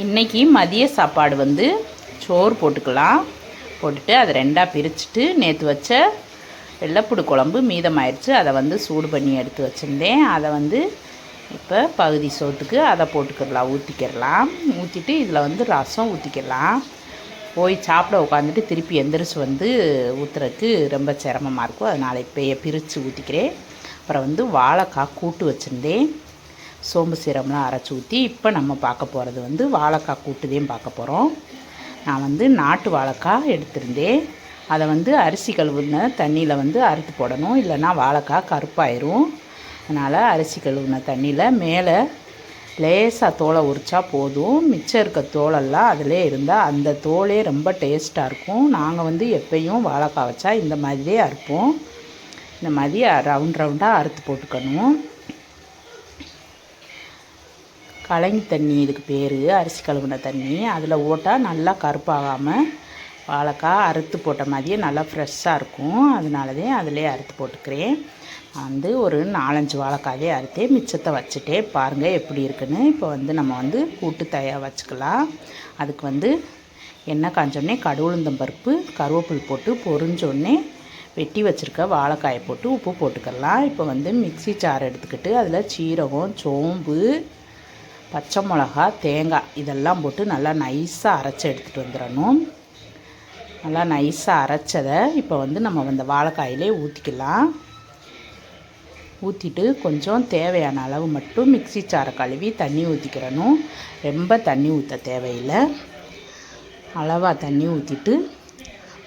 இன்றைக்கி மதிய சாப்பாடு வந்து சோறு போட்டுக்கலாம். போட்டுட்டு அதை ரெண்டாக பிரிச்சுட்டு நேற்று வச்ச வெள்ளைப்பூடு குழம்பு மீதமாயிடுச்சு. அதை வந்து சூடு பண்ணி எடுத்து வச்சுருந்தேன். அதை வந்து இப்போ பகுதி சோத்துக்கு அதை போட்டுக்கிடலாம், ஊற்றிக்கிடலாம். ஊற்றிட்டு இதில் வந்து ரசம் ஊற்றிக்கிடலாம். போய் சாப்பிட உட்காந்துட்டு திருப்பி எந்திரிச்சு வந்து ஊற்றுறதுக்கு ரொம்ப சிரமமாக இருக்கும். அதனால் இப்போயே பிரித்து ஊற்றிக்கிறேன். அப்புறம் வந்து வாழைக்காய் கூட்டு வச்சுருந்தேன். சோம்பு சீரம்லாம் அரைச்சி ஊற்றி இப்போ நம்ம பார்க்க போகிறது வந்து வாழைக்காய் கூட்டுதையும் பார்க்க போகிறோம். நான் வந்து நாட்டு வாழைக்காய் எடுத்திருந்தேன். அதை வந்து அரிசி கழுவுன தண்ணியில் வந்து அறுத்து போடணும், இல்லைன்னா வாழைக்காய் கருப்பாயிரும். அதனால் அரிசி கழுவுன தண்ணியில் மேலே லேசாக தோலை உரித்தா போதும். மிச்சம் இருக்க தோலெல்லாம் அதிலே இருந்தால் அந்த தோலே ரொம்ப டேஸ்ட்டாக இருக்கும். நாங்கள் வந்து எப்பயும் வாழைக்காய் வச்சா இந்த மாதிரியே அறுப்போம். இந்த மாதிரி ரவுண்டாக அறுத்து போட்டுக்கணும். கலங்கி தண்ணி இதுக்கு பேர், அரிசி கழுவுன தண்ணி. அதில் ஓட்டால் நல்லா கருப்பாகாமல் வாழைக்காய் அறுத்து போட்ட மாதிரியே நல்லா ஃப்ரெஷ்ஷாக இருக்கும். அதனாலதான் அதிலே அறுத்து போட்டுக்கிறேன். நான் வந்து ஒரு 4-5 வாழைக்காயே அறுத்தேன், மிச்சத்தை வச்சுட்டேன். பாருங்கள் எப்படி இருக்குன்னு. இப்போ வந்து நம்ம வந்து கூட்டு தயார் வச்சுக்கலாம். அதுக்கு வந்து எண்ணெய் காஞ்சோடனே கடுகுளுந்தம் பருப்பு கருவேப்பில் போட்டு பொரிஞ்சோடனே வெட்டி வச்சுருக்க வாழைக்காயை போட்டு உப்பு போட்டுக்கலாம். இப்போ வந்து மிக்சி ஜார் எடுத்துக்கிட்டு அதில் சீரகம், சோம்பு, பச்சை மிளகா, தேங்காய் இதெல்லாம் போட்டு நல்லா நைஸாக அரைச்சி எடுத்துகிட்டு வந்துடணும். நல்லா நைஸாக அரைச்சதை இப்போ வந்து நம்ம இந்த வாழைக்காயிலே ஊற்றிக்கலாம். ஊற்றிட்டு கொஞ்சம் தேவையான அளவு மட்டும் மிக்சி ஜாரை கழுவி தண்ணி ஊற்றிக்கிறணும். ரொம்ப தண்ணி ஊற்ற தேவையில்லை. அளவாக தண்ணி ஊற்றிட்டு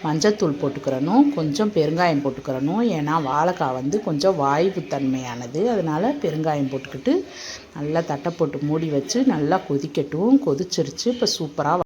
மஞ்சத்தூள் போட்டுக்கிறணும், கொஞ்சம் பெருங்காயம் போட்டுக்கிறணும். ஏன்னா வாழைக்காய் வந்து கொஞ்சம் வாய்வுத்தன்மையானது. அதனால் பெருங்காயம் போட்டுக்கிட்டு நல்லா தட்டை போட்டு மூடி வச்சு நல்லா கொதிக்கட்டும். கொதிச்சிருச்சு. இப்போ சூப்பராக